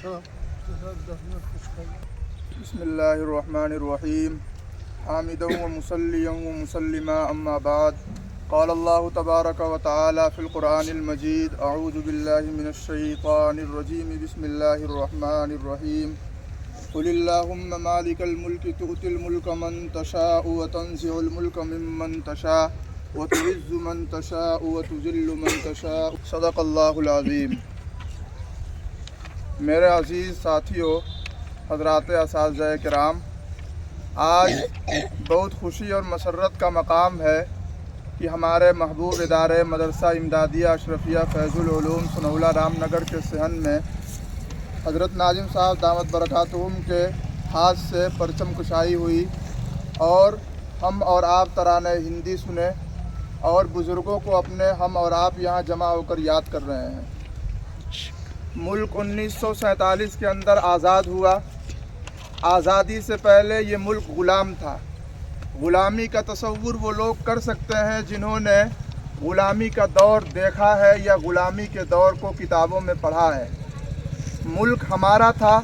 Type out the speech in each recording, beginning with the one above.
بسم اللہ الرحمن الرحیم حامدا و مصلیا و مسلما اما بعد قال اللہ تبارک و تعالی فی القرآن المجید اعوذ باللہ من الشیطان الرجیم بسم اللہ الرحمن الرحیم قل اللہم مالک الملک تؤتی الملک من تشاء وتنزع الملک ممن تشاء وتعز من تشاء وتذل من تشاء صدق اللہ العظیم۔ میرے عزیز ساتھیوں، حضرات اساتذہ کرام، آج بہت خوشی اور مسرت کا مقام ہے کہ ہمارے محبوب ادارے مدرسہ امدادیہ اشرفیہ فیض العلوم سنولہ رام نگر کے صحن میں حضرت ناظم صاحب دامت برکاتہم کے ہاتھ سے پرچم کشائی ہوئی اور ہم اور آپ ترانے ہندی سنے اور بزرگوں کو اپنے ہم اور آپ یہاں جمع ہو کر یاد کر رہے ہیں۔ ملک 1947 کے اندر آزاد ہوا۔ آزادی سے پہلے یہ ملک غلام تھا۔ غلامی کا تصور وہ لوگ کر سکتے ہیں جنہوں نے غلامی کا دور دیکھا ہے یا غلامی کے دور کو کتابوں میں پڑھا ہے۔ ملک ہمارا تھا،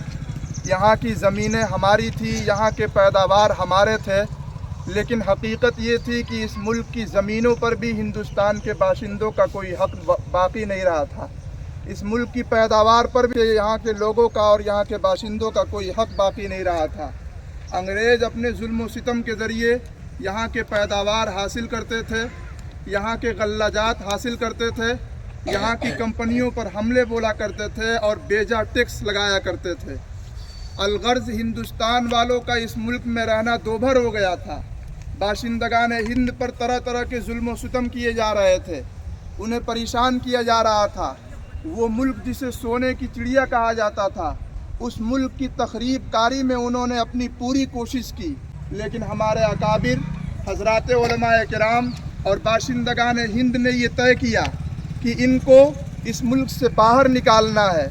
یہاں کی زمینیں ہماری تھی، یہاں کے پیداوار ہمارے تھے، لیکن حقیقت یہ تھی کہ اس ملک کی زمینوں پر بھی ہندوستان کے باشندوں کا کوئی حق باقی نہیں رہا تھا۔ اس ملک کی پیداوار پر بھی یہاں کے لوگوں کا اور یہاں کے باشندوں کا کوئی حق باقی نہیں رہا تھا۔ انگریز اپنے ظلم و ستم کے ذریعے یہاں کے پیداوار حاصل کرتے تھے، یہاں کے غلہ جات حاصل کرتے تھے، یہاں کی کمپنیوں پر حملے بولا کرتے تھے اور بیجا ٹیکس لگایا کرتے تھے۔ الغرض ہندوستان والوں کا اس ملک میں رہنا دوبھر ہو گیا تھا۔ باشندگان ہند پر طرح طرح کے ظلم و ستم کیے جا رہے تھے، انہیں پریشان کیا جا رہا تھا۔ وہ ملک جسے سونے کی چڑیا کہا جاتا تھا، اس ملک کی تخریب کاری میں انہوں نے اپنی پوری کوشش کی، لیکن ہمارے اکابر حضرات علماء کرام اور باشندگان ہند نے یہ طے کیا کہ ان کو اس ملک سے باہر نکالنا ہے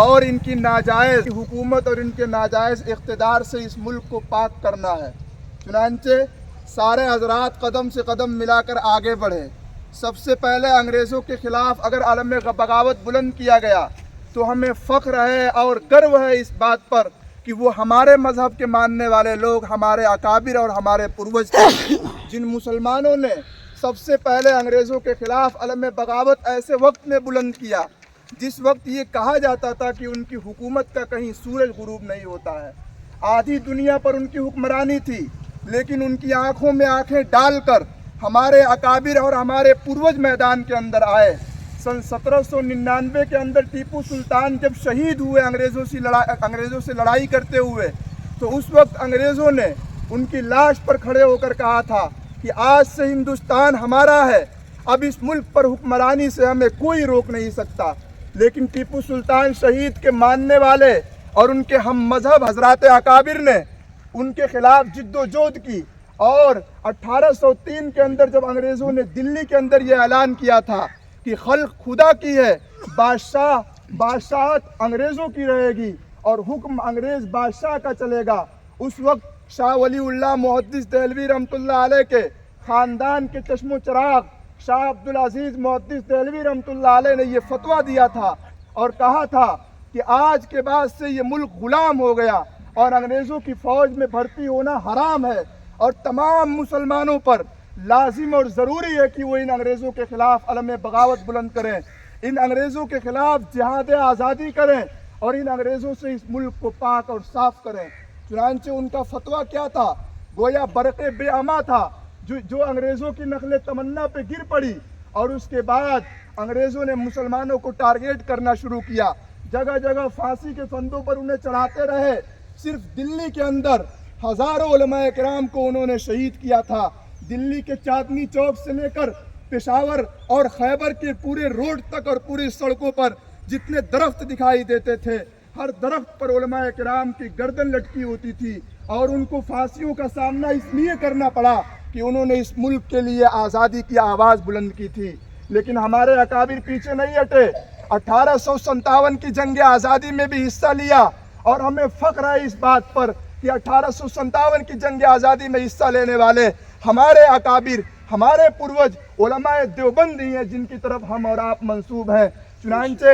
اور ان کی ناجائز حکومت اور ان کے ناجائز اقتدار سے اس ملک کو پاک کرنا ہے۔ چنانچہ سارے حضرات قدم سے قدم ملا کر آگے بڑھے۔ سب سے پہلے انگریزوں کے خلاف اگر علم بغاوت بلند کیا گیا تو ہمیں فخر ہے اور گرو ہے اس بات پر کہ وہ ہمارے مذہب کے ماننے والے لوگ، ہمارے اکابر اور ہمارے پروج تھے، جن مسلمانوں نے سب سے پہلے انگریزوں کے خلاف علم بغاوت ایسے وقت میں بلند کیا جس وقت یہ کہا جاتا تھا کہ ان کی حکومت کا کہیں سورج غروب نہیں ہوتا ہے۔ آدھی دنیا پر ان کی حکمرانی تھی، لیکن ان کی آنکھوں میں آنکھیں ڈال کر ہمارے اکابر اور ہمارے پروج میدان کے اندر آئے۔ سن 1799 کے اندر ٹیپو سلطان جب شہید ہوئے انگریزوں سے لڑائی کرتے ہوئے، تو اس وقت انگریزوں نے ان کی لاش پر کھڑے ہو کر کہا تھا کہ آج سے ہندوستان ہمارا ہے، اب اس ملک پر حکمرانی سے ہمیں کوئی روک نہیں سکتا۔ لیکن ٹیپو سلطان شہید کے ماننے والے اور ان کے ہم مذہب حضرات اکابر نے ان کے خلاف جد و جہد کی، اور 1803 کے اندر جب انگریزوں نے دلی کے اندر یہ اعلان کیا تھا کہ خلق خدا کی ہے، بادشاہت انگریزوں کی رہے گی اور حکم انگریز بادشاہ کا چلے گا، اس وقت شاہ ولی اللہ محدث دہلوی رحمۃ اللہ علیہ کے خاندان کے چشم و چراغ شاہ عبدالعزیز محدث دہلوی رحمۃ اللہ علیہ نے یہ فتویٰ دیا تھا اور کہا تھا کہ آج کے بعد سے یہ ملک غلام ہو گیا اور انگریزوں کی فوج میں بھرتی ہونا حرام ہے، اور تمام مسلمانوں پر لازم اور ضروری ہے کہ وہ ان انگریزوں کے خلاف علم بغاوت بلند کریں، ان انگریزوں کے خلاف جہاد آزادی کریں اور ان انگریزوں سے اس ملک کو پاک اور صاف کریں۔ چنانچہ ان کا فتویٰ کیا تھا؟ گویا برق بے اما تھا جو انگریزوں کی نخل تمنا پہ گر پڑی، اور اس کے بعد انگریزوں نے مسلمانوں کو ٹارگیٹ کرنا شروع کیا، جگہ جگہ پھانسی کے پھندوں پر انہیں چڑھاتے رہے۔ صرف دلی کے اندر ہزاروں علماء کرام کو انہوں نے شہید کیا تھا۔ دلی کے چاندنی چوک سے لے کر پشاور اور خیبر کے پورے روڈ تک اور پوری سڑکوں پر جتنے درخت دکھائی دیتے تھے، ہر درخت پر علماء کرام کی گردن لٹکی ہوتی تھی، اور ان کو پھانسیوں کا سامنا اس لیے کرنا پڑا کہ انہوں نے اس ملک کے لیے آزادی کی آواز بلند کی تھی۔ لیکن ہمارے اکابر پیچھے نہیں ہٹے، 1857 کی جنگ آزادی میں بھی حصہ لیا، اور ہمیں فخر ہے اس بات پر کہ 1857 کی جنگ آزادی میں حصہ لینے والے ہمارے اکابر، ہمارے پروج علماء دیوبند ہی ہیں جن کی طرف ہم اور آپ منسوب ہیں۔ چنانچہ